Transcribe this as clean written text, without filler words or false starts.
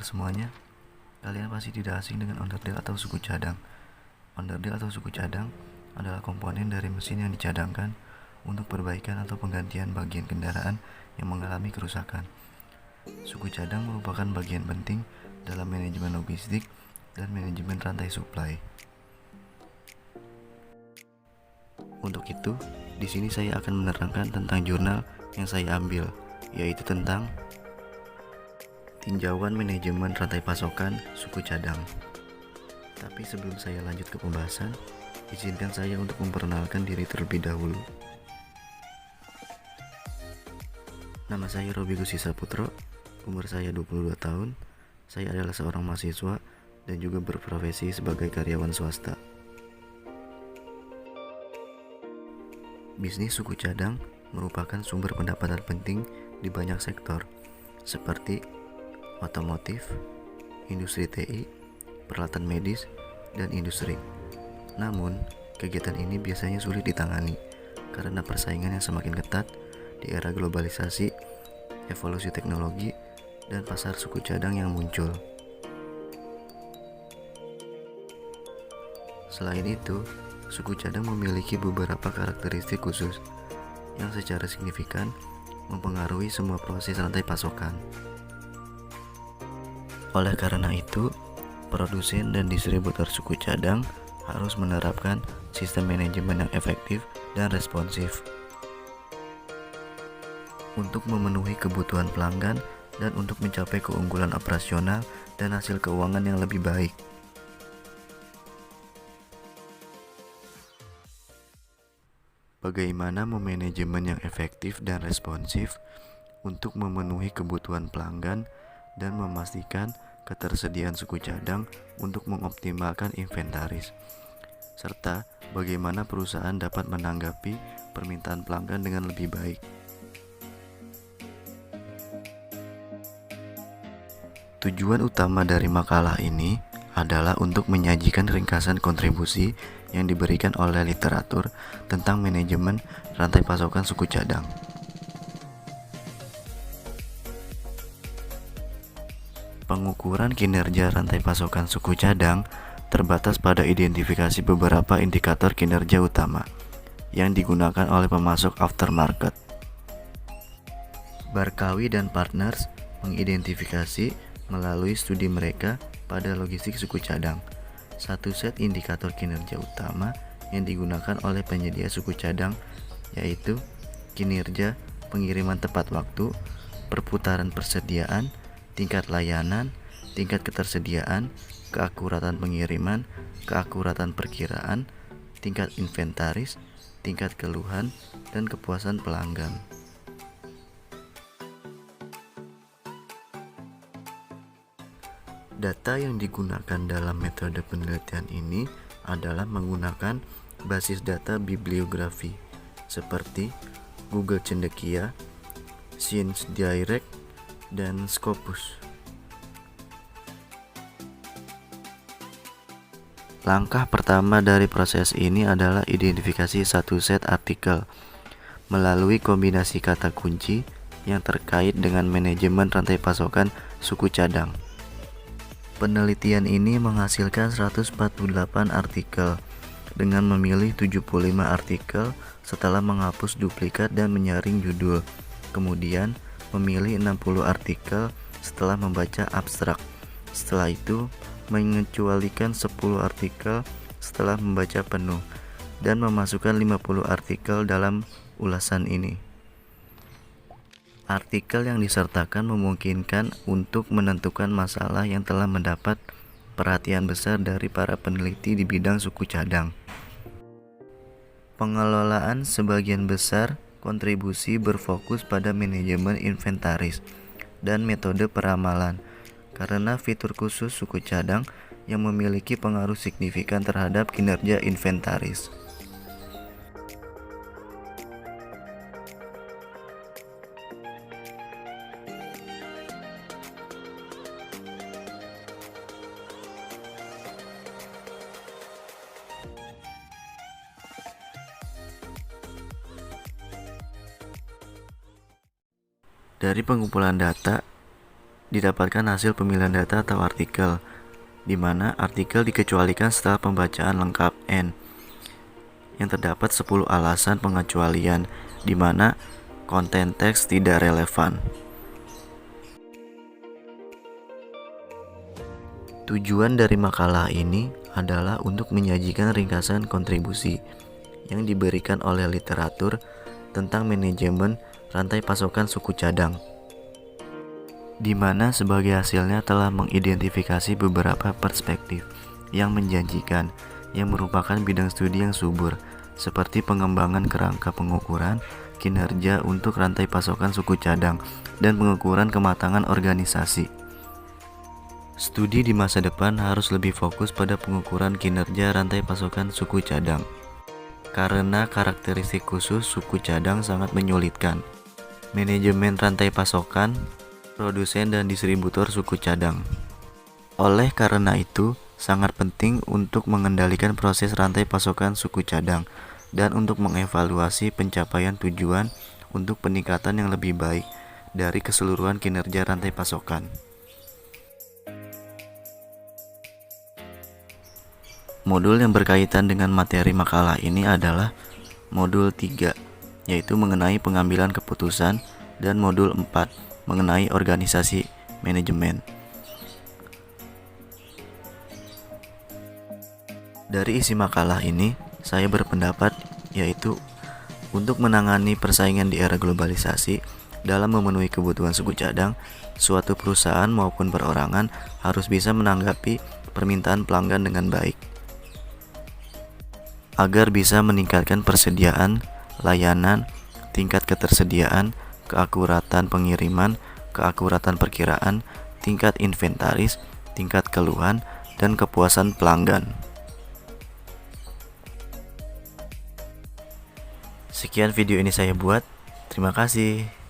semuanya, kalian pasti tidak asing dengan onderdil atau suku cadang. Onderdil atau suku cadang adalah komponen dari mesin yang dicadangkan untuk perbaikan atau penggantian bagian kendaraan yang mengalami kerusakan. Suku cadang merupakan bagian penting dalam manajemen logistik dan manajemen rantai suplai. Untuk itu, di sini saya akan menerangkan tentang jurnal yang saya ambil, yaitu tentang tinjauan manajemen rantai pasokan suku cadang. Tapi sebelum saya lanjut ke pembahasan, izinkan saya untuk memperkenalkan diri terlebih dahulu. Nama saya Robi Gusti Saputro, umur saya 22 tahun. Saya adalah seorang mahasiswa dan juga berprofesi sebagai karyawan swasta. Bisnis suku cadang merupakan sumber pendapatan penting di banyak sektor, seperti otomotif, industri TI, peralatan medis, dan industri. Namun, kegiatan ini biasanya sulit ditangani karena persaingan yang semakin ketat di era globalisasi, evolusi teknologi, dan pasar suku cadang yang muncul. Selain itu, suku cadang memiliki beberapa karakteristik khusus yang secara signifikan mempengaruhi semua proses rantai pasokan. Oleh karena itu, produsen dan distributor suku cadang harus menerapkan sistem manajemen yang efektif dan responsif untuk memenuhi kebutuhan pelanggan dan untuk mencapai keunggulan operasional dan hasil keuangan yang lebih baik. Bagaimana memanajemen yang efektif dan responsif untuk memenuhi kebutuhan pelanggan dan memastikan ketersediaan suku cadang untuk mengoptimalkan inventaris, serta bagaimana perusahaan dapat menanggapi permintaan pelanggan dengan lebih baik. Tujuan utama dari makalah ini adalah untuk menyajikan ringkasan kontribusi yang diberikan oleh literatur tentang manajemen rantai pasokan suku cadang. Pengukuran kinerja rantai pasokan suku cadang terbatas pada identifikasi beberapa indikator kinerja utama yang digunakan oleh pemasok aftermarket. Barkawi dan Partners mengidentifikasi melalui studi mereka pada logistik suku cadang satu set indikator kinerja utama yang digunakan oleh penyedia suku cadang, yaitu kinerja pengiriman tepat waktu, perputaran persediaan, tingkat layanan, tingkat ketersediaan, keakuratan pengiriman, keakuratan perkiraan, tingkat inventaris, tingkat keluhan, dan kepuasan pelanggan. Data yang digunakan dalam metode penelitian ini adalah menggunakan basis data bibliografi seperti Google Cendekia, Science Direct, dan Scopus. Langkah pertama dari proses ini adalah identifikasi satu set artikel melalui kombinasi kata kunci yang terkait dengan manajemen rantai pasokan suku cadang. Penelitian ini menghasilkan 148 artikel dengan memilih 75 artikel setelah menghapus duplikat dan menyaring judul. Kemudian memilih 60 artikel setelah membaca abstrak. Setelah itu mengecualikan 10 artikel setelah membaca penuh dan memasukkan 50 artikel dalam ulasan ini. Artikel yang disertakan memungkinkan untuk menentukan masalah yang telah mendapat perhatian besar dari para peneliti di bidang suku cadang. Pengelolaan sebagian besar kontribusi berfokus pada manajemen inventaris dan metode peramalan karena fitur khusus suku cadang yang memiliki pengaruh signifikan terhadap kinerja inventaris. Dari pengumpulan data didapatkan hasil pemilihan data atau artikel, di mana artikel dikecualikan setelah pembacaan lengkap N. Yang terdapat 10 alasan pengecualian, di mana konten teks tidak relevan. Tujuan dari makalah ini adalah untuk menyajikan ringkasan kontribusi yang diberikan oleh literatur tentang manajemen rantai pasokan suku cadang, di mana sebagai hasilnya telah mengidentifikasi beberapa perspektif yang menjanjikan yang merupakan bidang studi yang subur, seperti pengembangan kerangka pengukuran kinerja untuk rantai pasokan suku cadang dan pengukuran kematangan organisasi. Studi di masa depan harus lebih fokus pada pengukuran kinerja rantai pasokan suku cadang, karena karakteristik khusus suku cadang sangat menyulitkan manajemen rantai pasokan, produsen dan distributor suku cadang. Oleh karena itu, sangat penting untuk mengendalikan proses rantai pasokan suku cadang dan untuk mengevaluasi pencapaian tujuan untuk peningkatan yang lebih baik dari keseluruhan kinerja rantai pasokan. Modul yang berkaitan dengan materi makalah ini adalah modul 3, yaitu mengenai pengambilan keputusan, dan modul 4 mengenai organisasi manajemen. Dari isi makalah ini, saya berpendapat yaitu untuk menangani persaingan di era globalisasi dalam memenuhi kebutuhan suku cadang, suatu perusahaan maupun perorangan harus bisa menanggapi permintaan pelanggan dengan baik agar bisa meningkatkan persediaan, layanan, tingkat ketersediaan, keakuratan pengiriman, keakuratan perkiraan, tingkat inventaris, tingkat keluhan, dan kepuasan pelanggan. Sekian video ini saya buat. Terima kasih.